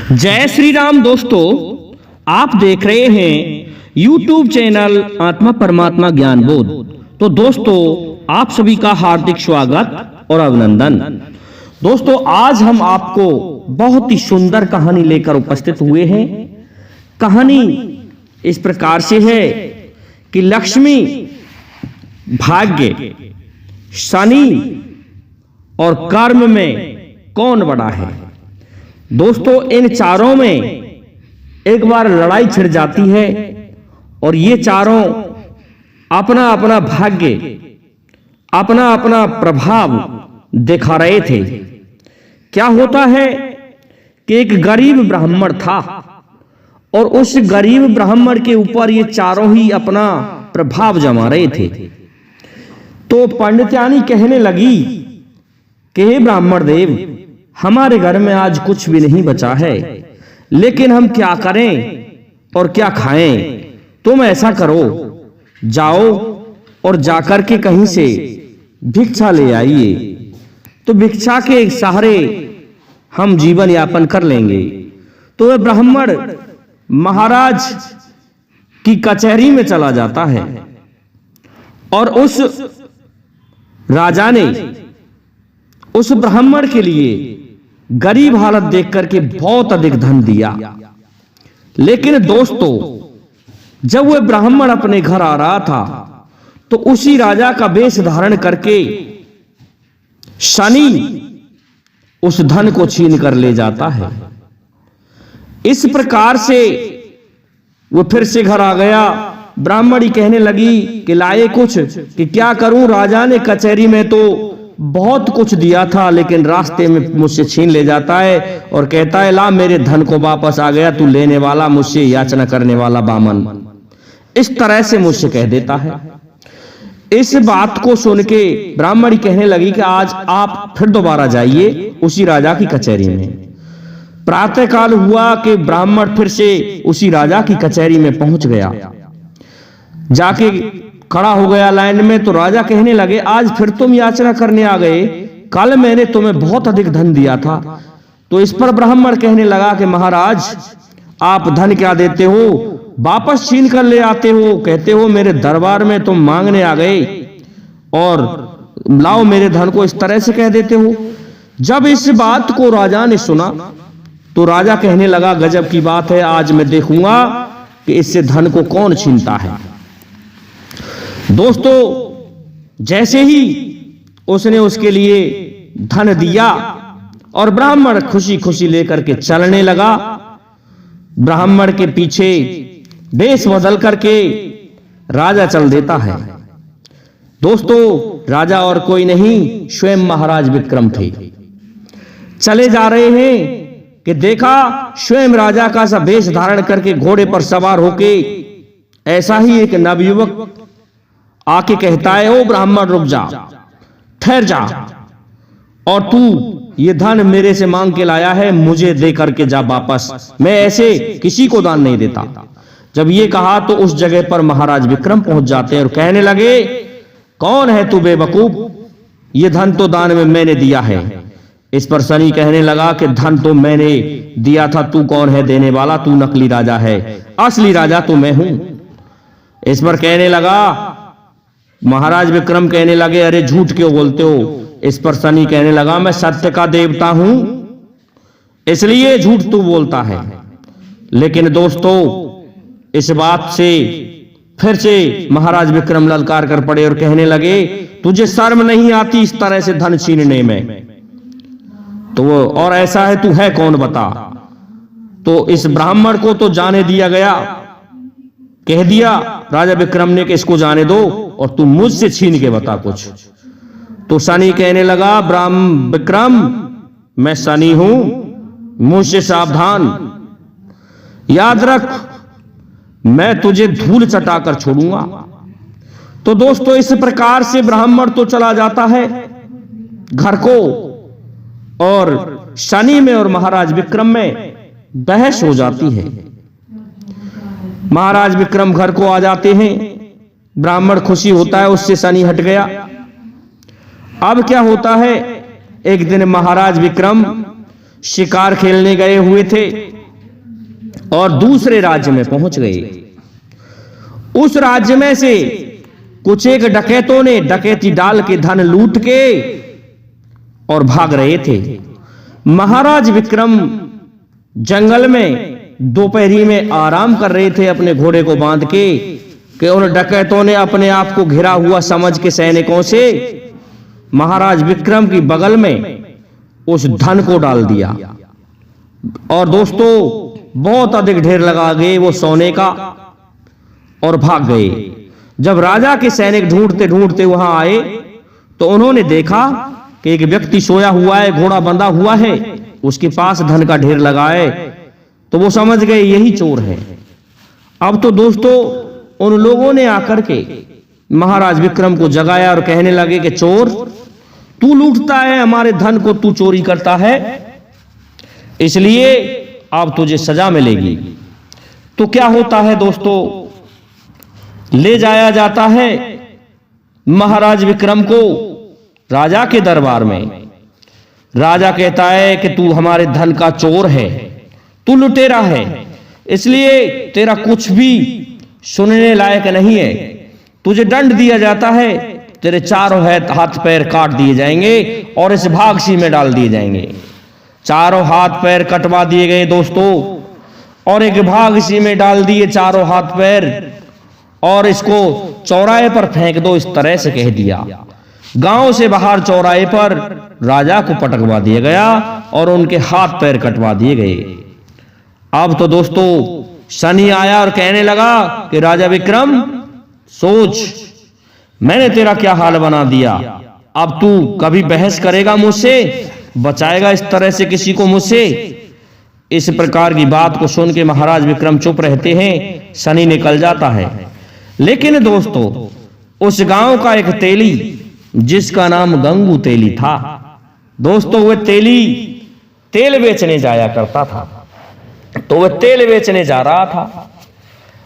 जय श्री राम दोस्तों, आप देख रहे हैं YouTube चैनल आत्मा परमात्मा ज्ञान बोध। तो दोस्तों, आप सभी का हार्दिक स्वागत और अभिनंदन। दोस्तों, आज हम आपको बहुत ही सुंदर कहानी लेकर उपस्थित हुए हैं। कहानी इस प्रकार से है कि लक्ष्मी, भाग्य, शनि और कर्म में कौन बड़ा है। दोस्तों, इन चारों में एक बार लड़ाई छिड़ जाती है और ये चारों अपना अपना भाग्य, अपना अपना प्रभाव दिखा रहे थे। क्या होता है कि एक गरीब ब्राह्मण था और उस गरीब ब्राह्मण के ऊपर ये चारों ही अपना प्रभाव जमा रहे थे। तो पंडितानी कहने लगी कि हे ब्राह्मण देव, हमारे घर में आज कुछ भी नहीं बचा है, लेकिन हम क्या करें और क्या खाएं। तुम ऐसा करो, जाओ और जाकर के कहीं से भिक्षा ले आइए, तो भिक्षा के सहारे हम जीवन यापन कर लेंगे। तो वह ब्राह्मण महाराज की कचहरी में चला जाता है और उस राजा ने उस ब्राह्मण के लिए गरीब हालत देख करके बहुत अधिक धन दिया। लेकिन दोस्तों, जब वह ब्राह्मण अपने घर आ रहा था तो उसी राजा का वेश धारण करके शनि उस धन को छीन कर ले जाता है। इस प्रकार से वो फिर से घर आ गया। ब्राह्मणी कहने लगी कि लाए कुछ, कि क्या करूं, राजा ने कचहरी में तो बहुत कुछ दिया था, लेकिन रास्ते में मुझसे छीन ले जाता है और कहता है ला मेरे धन को वापस आ गया, तू लेने वाला, मुझसे याचना करने वाला बामन। इस तरह से मुझसे कह देता है। इस बात को सुन के ब्राह्मणी कहने लगी कि आज आप फिर दोबारा जाइए उसी राजा की कचहरी में। प्रातः काल हुआ कि ब्राह्मण फिर से उसी राजा की कचहरी में पहुंच गया। जाके खड़ा हो गया लाइन में। तो राजा कहने लगे आज फिर तुम याचना करने आ गए, कल मैंने तुम्हें बहुत अधिक धन दिया था। तो इस पर ब्राह्मण कहने लगा कि महाराज, आप धन क्या देते हो, वापस छीन कर ले आते हो, कहते हो मेरे दरबार में तुम मांगने आ गए और लाओ मेरे धन को, इस तरह से कह देते हो। जब इस बात को राजा ने सुना तो राजा कहने लगा गजब की बात है, आज मैं देखूंगा कि इससे धन को कौन छीनता है। दोस्तों, जैसे ही उसने उसके लिए धन दिया और ब्राह्मण खुशी खुशी लेकर के चलने लगा, ब्राह्मण के पीछे वेश बदल करके राजा चल देता है। दोस्तों, राजा और कोई नहीं, स्वयं महाराज विक्रम थे। चले जा रहे हैं कि देखा स्वयं राजा का सा वेश धारण करके घोड़े पर सवार होके ऐसा ही एक नवयुवक आके कहता है ओ ब्राह्मण रुक जा, ठहर जा, और तू ये धन मेरे से मांग के लाया है, मुझे दे करके जा वापस, मैं ऐसे किसी को दान नहीं देता। जब ये कहा तो उस जगह पर महाराज विक्रम पहुंच जाते हैं और कहने लगे कौन है तू बेवकूफ, ये धन तो दान में मैंने दिया है। इस पर शनि कहने लगा कि धन तो मैंने दिया था, तू कौन है देने वाला, तू नकली राजा है, असली राजा तो मैं हूं। इस पर कहने लगा, महाराज विक्रम कहने लगे अरे झूठ क्यों बोलते हो। इस पर शनि कहने लगा मैं सत्य का देवता हूं, इसलिए झूठ तू बोलता है। लेकिन दोस्तों, इस बात से फिर से महाराज विक्रम ललकार कर पड़े और कहने लगे तुझे शर्म नहीं आती इस तरह से धन छीनने में, तो वो और ऐसा है तू है कौन बता। तो इस ब्राह्मण को तो जाने दिया गया, कह दिया राजा विक्रम ने कि इसको जाने दो और तू मुझसे छीन के बता कुछ। तो शनि कहने लगा विक्रम, मैं शनि हूं, मुझसे सावधान, याद रख मैं तुझे धूल चटाकर छोड़ूंगा। तो दोस्तों, इस प्रकार से ब्राह्मण तो चला जाता है घर को और शनि में और महाराज विक्रम में बहस हो जाती है। महाराज विक्रम घर को आ जाते हैं, ब्राह्मण खुशी होता है उससे शनि हट गया। अब क्या होता है, एक दिन महाराज विक्रम शिकार खेलने गए हुए थे और दूसरे राज्य में पहुंच गए। उस राज्य में से कुछ एक डकैतों ने डकैती डाल के धन लूट के और भाग रहे थे। महाराज विक्रम जंगल में दोपहरी में आराम कर रहे थे अपने घोड़े को बांध के कि उन डकैतों ने अपने आप को घिरा हुआ समझ के सैनिकों से महाराज विक्रम की बगल में उस धन को डाल दिया। और दोस्तों बहुत अधिक ढेर लगा गए वो सोने का और भाग गए। जब राजा के सैनिक ढूंढते ढूंढते वहां आए तो उन्होंने देखा कि एक व्यक्ति सोया हुआ है, घोड़ा बंधा हुआ है, उसके पास धन का ढेर लगा है। तो वो समझ गए यही चोर है। अब तो दोस्तों उन लोगों ने आकर के महाराज विक्रम को जगाया और कहने लगे कि चोर, तू लूटता है हमारे धन को, तू चोरी करता है, इसलिए अब तुझे सजा मिलेगी। तो क्या होता है दोस्तों, ले जाया जाता है महाराज विक्रम को राजा के दरबार में। राजा कहता है कि तू हमारे धन का चोर है, तू लुटेरा है, इसलिए तेरा कुछ भी सुनने लायक नहीं है। तुझे दंड दिया जाता है, तेरे चारों हाथ पैर काट दिए जाएंगे और इस भागसी में डाल दिए जाएंगे। चारों हाथ पैर कटवा दिए गए दोस्तों और एक भागसी में डाल दिए चारों हाथ पैर और इसको चौराहे पर फेंक दो, इस तरह से कह दिया। गांव से बाहर चौराहे पर राजा को पटकवा दिया गया और उनके हाथ पैर कटवा दिए गए। अब तो दोस्तों शनि आया और कहने लगा कि राजा विक्रम सोच, मैंने तेरा क्या हाल बना दिया। अब तू कभी बहस करेगा मुझसे, बचाएगा इस तरह से किसी को मुझसे? इस प्रकार की बात को सुन के महाराज विक्रम चुप रहते हैं। शनि निकल जाता है। लेकिन दोस्तों उस गांव का एक तेली जिसका नाम गंगू तेली था, दोस्तों वह तेली तेल बेचने जाया करता था। तो वह तेल बेचने जा रहा था,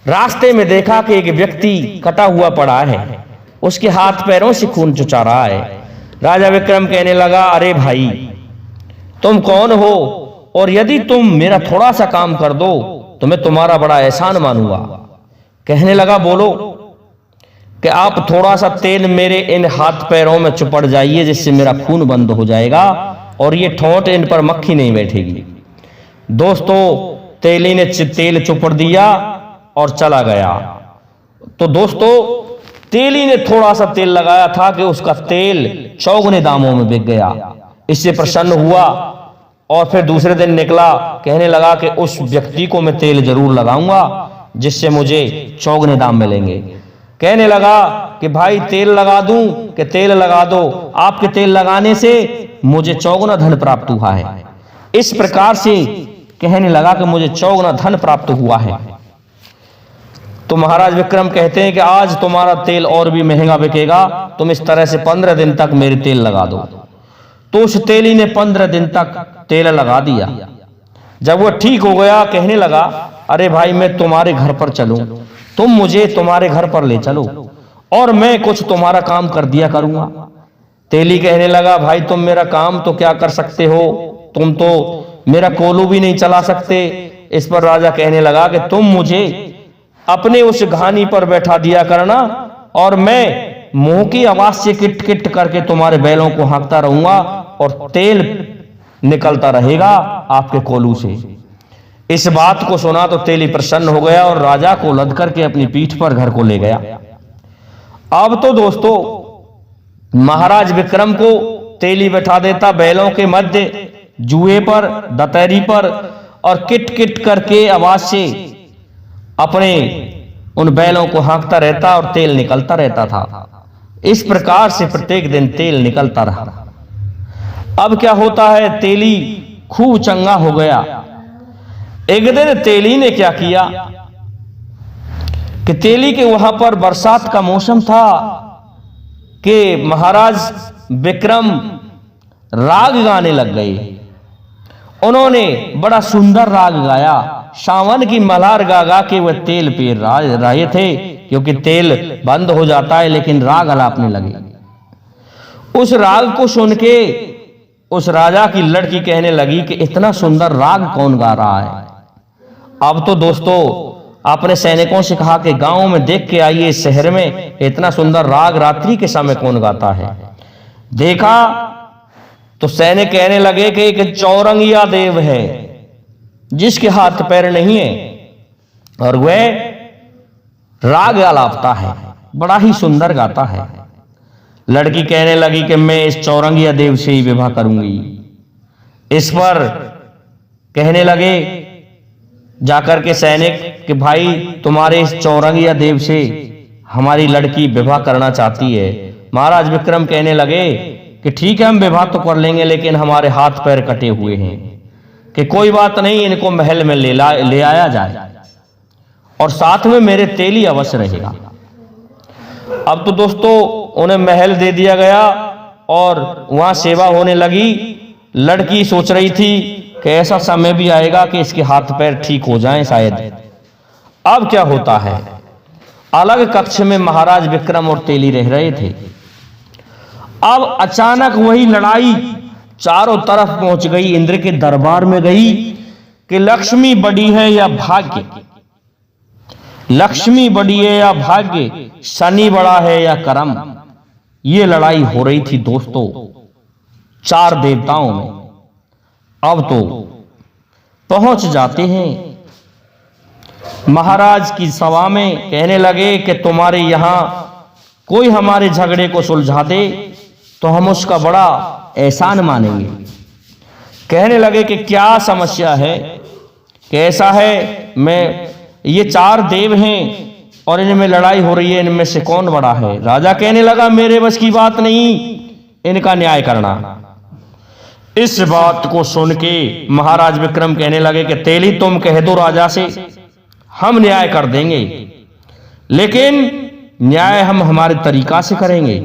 रास्ते में देखा कि एक व्यक्ति कटा हुआ पड़ा है, उसके हाथ पैरों से खून चुचा रहा है। राजा विक्रम कहने लगा, अरे भाई तुम कौन हो, और यदि तुम मेरा थोड़ा सा काम कर दो तो मैं तुम्हारा बड़ा एहसान मानूंगा। कहने लगा, बोलो कि आप थोड़ा सा तेल मेरे इन हाथ पैरों में चुपड़ जाइए जिससे मेरा खून बंद हो जाएगा और ये ठोंठ इन पर मक्खी नहीं बैठेगी। दोस्तों तेली ने तेल चुपड़ दिया और चला गया। तो दोस्तों तेली ने थोड़ा सा तेल लगाया था कि उसका तेल चौगुने दामों में बिक गया। इससे प्रसन्न हुआ और फिर दूसरे दिन निकला, कहने लगा कि उस व्यक्ति को मैं तेल जरूर लगाऊंगा जिससे मुझे चौगुने दाम मिलेंगे। कहने लगा कि भाई तेल लगा दूं कि तेल लगा दो, आपके तेल लगाने से मुझे चौगुना धन प्राप्त हुआ है। इस प्रकार से कहने लगा कि मुझे चौगुना धन प्राप्त हुआ है। तो महाराज विक्रम कहते हैं कि आज तुम्हारा तेल और भी महंगा बिकेगा, तुम इस तरह से 15 दिन तक मेरे तेल लगा दो। तो उस तेली ने 15 दिन तक तेल लगा दिया। जब वो ठीक हो गया कहने लगा, अरे भाई मैं तुम्हारे घर पर चलूं, तुम मुझे तुम्हारे घर पर ले चलो और मैं कुछ तुम्हारा काम कर दिया करूंगा। तेली कहने लगा, भाई तुम मेरा काम तो क्या कर सकते हो, तुम तो मेरा कोलू भी नहीं चला सकते। इस पर राजा कहने लगा कि तुम मुझे अपने उस घानी पर बैठा दिया करना और मैं मुंह की आवाज से किट किट करके तुम्हारे बैलों को हाँकता रहूंगा और तेल निकलता रहेगा आपके कोलू से। इस बात को सुना तो तेली प्रसन्न हो गया और राजा को लद करके अपनी पीठ पर घर को ले गया। अब तो दोस्तों महाराज विक्रम को तेली बैठा देता बैलों के मध्य, जुए पर, दतहरी पर, और किट किट करके आवाज से अपने उन बैलों को हाँकता रहता और तेल निकलता रहता था। इस प्रकार से प्रत्येक दिन तेल निकलता रहा। अब क्या होता है, तेली खूब चंगा हो गया। एक दिन तेली ने क्या किया कि तेली के वहां पर बरसात का मौसम था कि महाराज विक्रम राग गाने लग गए। उन्होंने बड़ा सुंदर राग गाया, सावन की मल्हार गा गा के वह तेल पी रहे थे, क्योंकि तेल बंद हो जाता है लेकिन राग अलापने लगे। उस राग को सुन के उस राजा की लड़की कहने लगी कि इतना सुंदर राग कौन गा रहा है। अब तो दोस्तों अपने सैनिकों से कहा कि गांव में देख के आइए, शहर में इतना सुंदर राग रात्रि के समय कौन गाता है। देखा तो सैनिक कहने लगे कि एक चौरंगिया देव है जिसके हाथ पैर नहीं है और वह राग आलापता है, बड़ा ही सुंदर गाता है। लड़की कहने लगी कि मैं इस चौरंगिया देव से ही विवाह करूंगी। इस पर कहने लगे जाकर के सैनिक कि भाई तुम्हारे इस चौरंगिया देव से हमारी लड़की विवाह करना चाहती है। महाराज विक्रम कहने लगे कि ठीक है, हम विवाह तो कर लेंगे, लेकिन हमारे हाथ पैर कटे हुए हैं, कि कोई बात नहीं, इनको महल में ले आया जाए और साथ में मेरे तेली अवश्य रहेगा। अब तो दोस्तों उन्हें महल दे दिया गया और वहां सेवा होने लगी। लड़की सोच रही थी कि ऐसा समय भी आएगा कि इसके हाथ पैर ठीक हो जाएं शायद। अब क्या होता है, अलग कक्ष में महाराज विक्रम और तेली रह रहे थे। अब अचानक वही लड़ाई चारों तरफ पहुंच गई, इंद्र के दरबार में गई कि लक्ष्मी बड़ी है या भाग्य, लक्ष्मी बड़ी है या भाग्य, शनि बड़ा है या कर्म। ये लड़ाई हो रही थी दोस्तों चार देवताओं में। अब तो पहुंच जाते हैं महाराज की सभा में, कहने लगे कि तुम्हारे यहां कोई हमारे झगड़े को सुलझा दे तो हम उसका बड़ा एहसान मानेंगे। कहने लगे कि क्या समस्या है, कैसा है, मैं ये चार देव हैं और इनमें लड़ाई हो रही है, इनमें से कौन बड़ा है। राजा कहने लगा मेरे बस की बात नहीं इनका न्याय करना। इस बात को सुन के महाराज विक्रम कहने लगे कि तेली तुम कह दो राजा से, हम न्याय कर देंगे, लेकिन न्याय हम हमारे तरीका से करेंगे।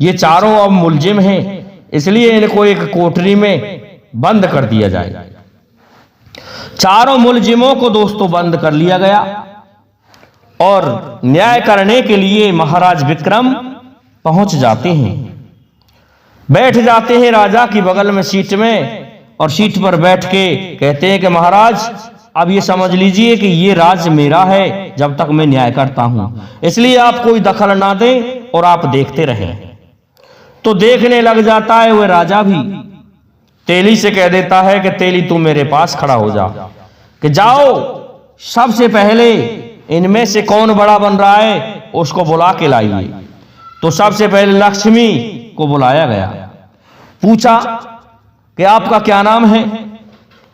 ये चारों अब मुलजिम हैं, इसलिए इनको एक कोठरी में बंद कर दिया जाए। चारों मुलजिमों को दोस्तों बंद कर लिया गया और न्याय करने के लिए महाराज विक्रम पहुंच जाते हैं, बैठ जाते हैं राजा की बगल में सीट में, और सीट पर बैठ के कहते हैं कि महाराज अब ये समझ लीजिए कि ये राज मेरा है जब तक मैं न्याय करता हूं, इसलिए आप कोई दखल ना दें और आप देखते रहें। तो देखने लग जाता है वह राजा भी, तेली से कह देता है कि तेली तू मेरे पास खड़ा हो जा, कि जाओ सबसे पहले इनमें से कौन बड़ा बन रहा है उसको बुला के लाइए। तो सबसे पहले लक्ष्मी को बुलाया गया, पूछा कि आपका क्या नाम है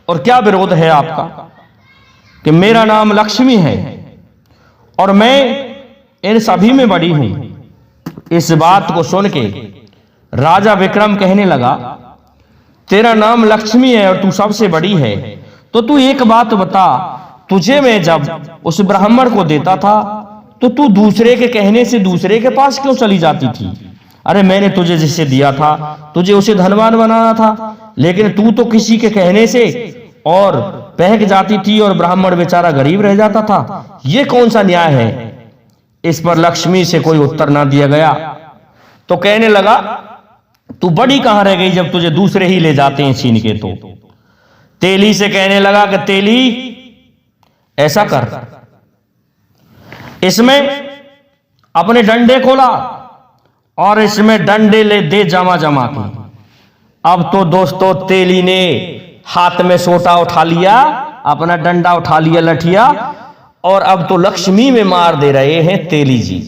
और क्या विरोध है आपका। कि मेरा नाम लक्ष्मी है और मैं इन सभी में बड़ी हूं। इस बात को सुन के राजा विक्रम कहने लगा तेरा नाम लक्ष्मी है और तू सबसे बड़ी है, तो तू एक बात बता, तुझे मैं जब उस ब्राह्मण को देता था तो तू दूसरे के कहने से दूसरे के पास क्यों चली जाती थी। अरे मैंने तुझे जिससे दिया था तुझे उसे धनवान बनाना था, लेकिन तू तो किसी के कहने से और बहक जाती थी और ब्राह्मण बेचारा गरीब रह जाता था। ये कौन सा न्याय है। इस पर लक्ष्मी से कोई उत्तर ना दिया गया। तो कहने लगा तू बड़ी कहां रह गई जब तुझे दूसरे ही ले जाते हैं छीन के। तो तेली से कहने लगा कि तेली ऐसा कर, इसमें अपने डंडे को ला और इसमें डंडे ले दे जमा जमा के। अब तो दोस्तों तेली ने हाथ में सोटा उठा लिया, अपना डंडा उठा लिया लठिया, और अब तो लक्ष्मी में मार दे रहे हैं तेली जी।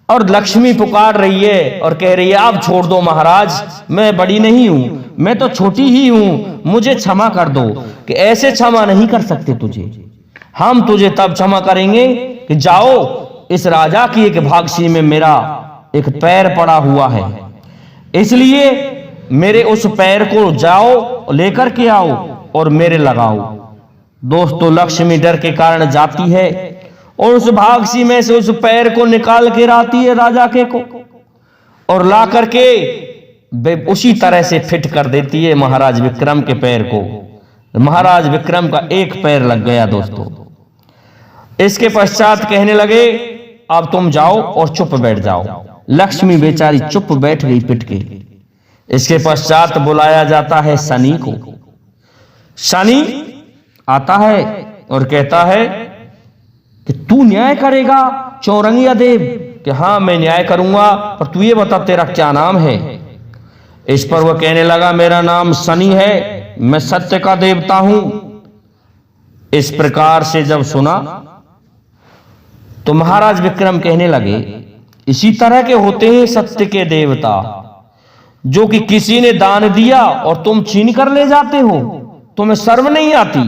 और लक्ष्मी पुकार रही है और कह रही है आप छोड़ दो महाराज, मैं बड़ी नहीं हूं, मैं तो छोटी ही हूं, मुझे क्षमा कर दो। कि ऐसे क्षमा नहीं कर सकते तुझे, हम तुझे तब क्षमा करेंगे कि जाओ इस राजा की एक भागसी में मेरा एक पैर पड़ा हुआ है, इसलिए मेरे उस पैर को जाओ लेकर के आओ और मेरे लगाओ। दोस्तों लक्ष्मी डर के कारण जाती है और उस भागसी में से उस पैर को निकाल के लाती है राजा के को, और ला करके उसी तरह से फिट कर देती है महाराज विक्रम के पैर को। महाराज विक्रम का एक पैर लग गया दोस्तों। इसके पश्चात कहने लगे अब तुम जाओ और चुप बैठ जाओ। लक्ष्मी बेचारी चुप बैठ गई पिट के। इसके पश्चात बुलाया जाता है शनि को। शनि आता है और कहता है कि तू न्याय करेगा चौरंगिया देव? कि हाँ मैं न्याय करूंगा, पर तू ये बता तेरा क्या नाम है? इस पर वह कहने लगा मेरा नाम शनि है, मैं सत्य का देवता हूं। इस प्रकार से जब सुना तो महाराज विक्रम कहने लगे इसी तरह के होते हैं सत्य के देवता, जो कि किसी ने दान दिया और तुम छीन कर ले जाते हो, तुम्हें शर्म नहीं आती?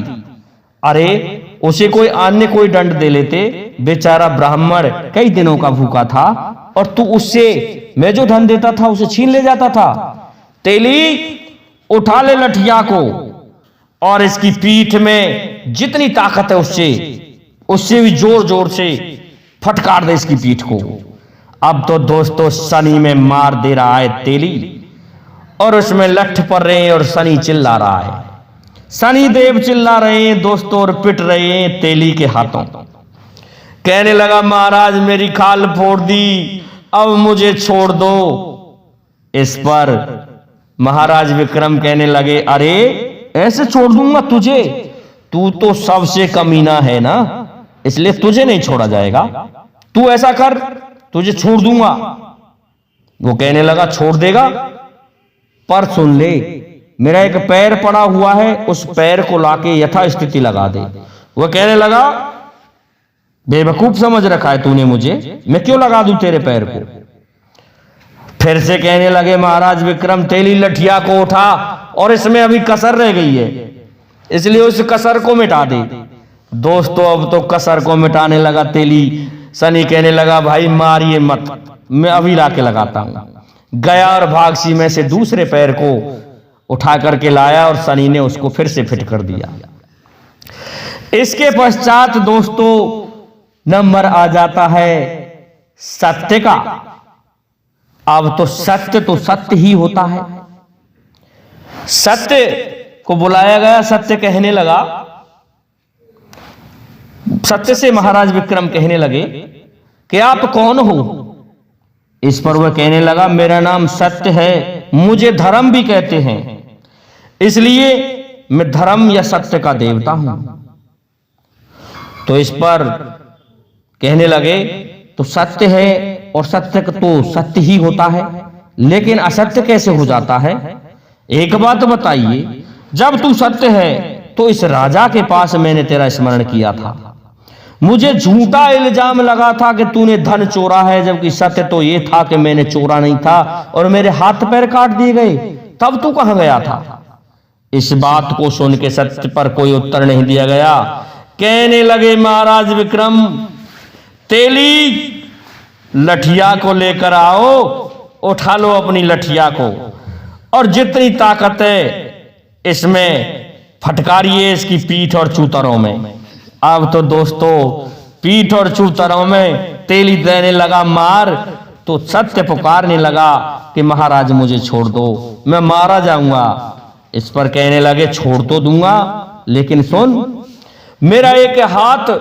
अरे उसे कोई अन्य कोई दंड दे लेते, बेचारा ब्राह्मण कई दिनों का भूखा था और तू उससे मैं जो धन देता था उसे छीन ले जाता था। तेली उठा ले लठिया को और इसकी पीठ में जितनी ताकत है उससे भी जोर जोर से फटकार दे इसकी पीठ को। अब तो दोस्तों शनि में मार दे रहा है तेली और उसमें लठ पड़ रहे हैं और शनि चिल्ला रहा है। शनि देव चिल्ला रहे हैं दोस्तों और पिट रहे हैं तेली के हाथों। कहने लगा महाराज मेरी खाल फोड़ दी, अब मुझे छोड़ दो। इस पर महाराज विक्रम कहने लगे अरे ऐसे छोड़ दूंगा तुझे? तू तो सबसे कमीना है ना, इसलिए तुझे नहीं छोड़ा जाएगा। तू ऐसा कर तुझे छोड़ दूंगा। वो कहने लगा छोड़ देगा, पर सुन ले मेरा एक पैर पड़ा हुआ है, उस पैर को लाके यथास्थिति लगा दे। वह कहने लगा बेवकूफ समझ रखा है तूने मुझे, मैं क्यों लगा दूं तेरे पैर को? फिर से कहने लगे महाराज विक्रम तेली लठिया को उठा और इसमें अभी कसर रह गई है, इसलिए उस कसर को मिटा दे। दोस्तों अब तो कसर को मिटाने लगा तेली। शनि कहने लगा भाई मारिए मत, मैं अभी लाके लगाता हूं। गया और भागसी में से दूसरे पैर को उठा करके लाया और शनि ने उसको फिर से फिट कर दिया। इसके पश्चात दोस्तों नंबर आ जाता है सत्य का। अब तो सत्य ही होता है। सत्य को बुलाया गया, सत्य कहने लगा। सत्य से महाराज विक्रम कहने लगे कि आप कौन हो? इस पर वह कहने लगा मेरा नाम सत्य है, मुझे धर्म भी कहते हैं, इसलिए मैं धर्म या सत्य का देवता हूं। तो इस पर कहने लगे तो सत्य है और सत्य तो सत्य ही होता है, लेकिन असत्य कैसे हो जाता है? एक बात बताइए, जब तू सत्य है तो इस राजा के पास मैंने तेरा स्मरण किया था, मुझे झूठा इल्जाम लगा था कि तूने धन चोरा है, जबकि सत्य तो यह था कि मैंने चोरा नहीं था और मेरे हाथ पैर काट दिए गए, तब तू कहां गया था? इस बात को सुन के सत्य पर कोई उत्तर नहीं दिया गया। कहने लगे महाराज विक्रम तेली लठिया को लेकर आओ, उठा लो अपनी लठिया को और जितनी ताकत है इसमें फटकारिए इसकी पीठ और चूतरों में। अब तो दोस्तों पीठ और चूतरों में तेली देने लगा मार, तो सत्य पुकारने लगा कि महाराज मुझे छोड़ दो, मैं मारा जाऊंगा। इस पर कहने लगे छोड़ तो दूंगा, लेकिन सुन मेरा एक हाथ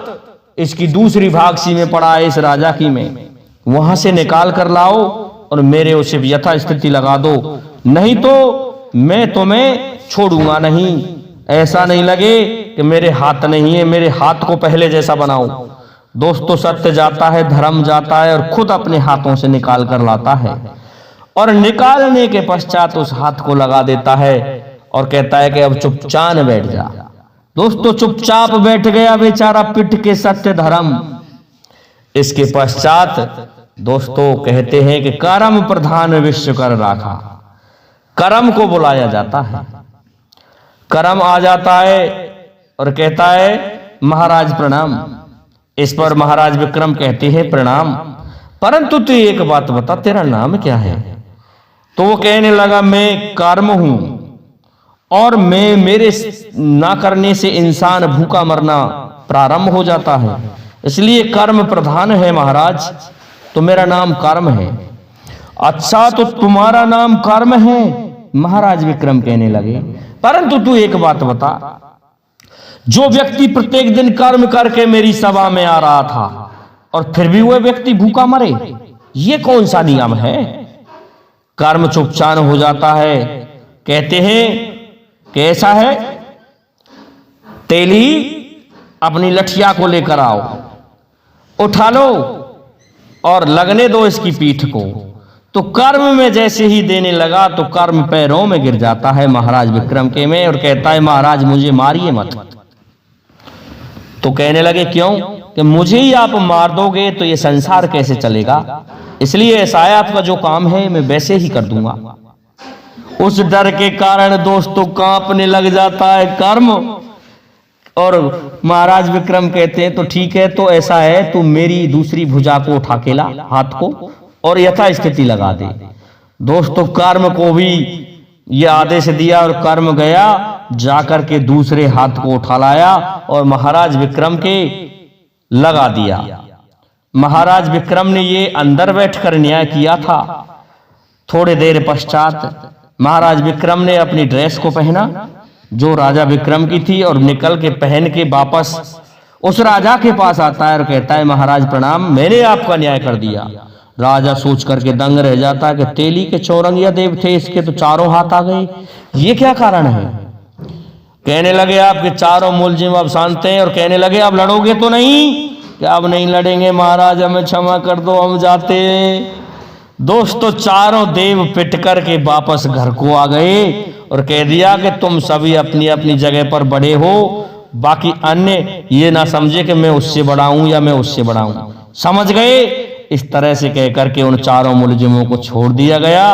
इसकी दूसरी भागसी में पड़ा है, इस राजा की में, वहां से निकाल कर लाओ और मेरे उसे यथास्थिति लगा दो, नहीं तो मैं तुम्हें छोड़ूंगा नहीं। ऐसा नहीं लगे कि मेरे हाथ नहीं है, मेरे हाथ को पहले जैसा बनाओ। दोस्तों सत्य जाता है, धर्म जाता है और खुद अपने हाथों से निकाल कर लाता है और निकालने के पश्चात उस हाथ को लगा देता है और कहता है कि अब चुपचाप बैठ जा। दोस्तों चुपचाप बैठ गया बेचारा पिट के सत्य धर्म। इसके पश्चात दोस्तों कहते हैं कि कर्म प्रधान विश्व कर राखा, कर्म को बुलाया जाता है। कर्म आ जाता है और कहता है महाराज प्रणाम। इस पर महाराज विक्रम कहते हैं प्रणाम, परंतु तू एक बात बता तेरा नाम क्या है? तो वो कहने लगा मैं कर्म हूं और मैं मेरे ना करने से इंसान भूखा मरना प्रारंभ हो जाता है, इसलिए कर्म प्रधान है महाराज, तो मेरा नाम कर्म है। अच्छा तो तुम्हारा नाम कर्म है? महाराज विक्रम कहने लगे परंतु तू एक बात बता, जो व्यक्ति प्रत्येक दिन कर्म करके मेरी सभा में आ रहा था और फिर भी वह व्यक्ति भूखा मरे, ये कौन सा नियम है? कर्म चुपचाप हो जाता है। कहते हैं कैसा है? तेली अपनी लठिया को लेकर आओ, उठा लो और लगने दो इसकी पीठ को। तो कर्म में जैसे ही देने लगा तो कर्म पैरों में गिर जाता है महाराज विक्रम के में, और कहता है महाराज मुझे मारिए मत। तो कहने लगे क्यों? कि मुझे ही आप मार दोगे तो ये संसार कैसे चलेगा, इसलिए ऐसा है आपका जो काम है मैं वैसे ही कर दूंगा। उस डर के कारण दोस्तों कांपने लग जाता है कर्म, और महाराज विक्रम कहते हैं तो ठीक है, तो ऐसा है तू मेरी दूसरी भुजा को उठा के ला, हाथ को, और यथा स्थिति लगा दे। दोस्तों कर्म को भी ये आदेश दिया और कर्म गया जाकर के दूसरे हाथ को उठा लाया और महाराज विक्रम के लगा दिया। महाराज विक्रम ने ये अंदर बैठकर न्याय किया था। थोड़े देर पश्चात महाराज विक्रम ने अपनी ड्रेस को पहना जो राजा विक्रम की थी, और निकल के पहन के वापस उस राजा के पास आता है और कहता है महाराज प्रणाम, मैंने आपका न्याय कर दिया। राजा सोच करके दंग रह जाता है कि तेली के चौरंगिया देव थे, इसके तो चारों हाथ आ गए, ये क्या कारण है? कहने लगे आपके चारों मुलजिम अब शांत हैं, और कहने लगे अब लड़ोगे तो नहीं? कि अब नहीं लड़ेंगे महाराज, हमें क्षमा कर दो, हम जाते हैं। दोस्तों चारों देव पिट करके वापस घर को आ गए और कह दिया कि तुम सभी अपनी अपनी जगह पर बड़े हो, बाकी अन्य ये ना समझे कि मैं उससे बड़ा हूं या मैं उससे बड़ा हूं, समझ गए? इस तरह से कहकर के उन चारों मुलजिमों को छोड़ दिया गया।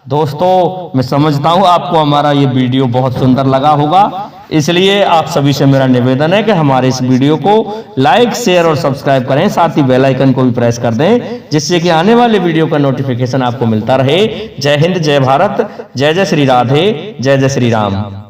दोस्तों मैं समझता हूं आपको हमारा ये वीडियो बहुत सुंदर लगा होगा, इसलिए आप सभी से मेरा निवेदन है कि हमारे इस वीडियो को लाइक, शेयर और सब्सक्राइब करें, साथ ही बेल आइकन को भी प्रेस कर दें, जिससे कि आने वाले वीडियो का नोटिफिकेशन आपको मिलता रहे। जय हिंद, जय भारत, जय जय श्री राधे, जय जय श्री राम।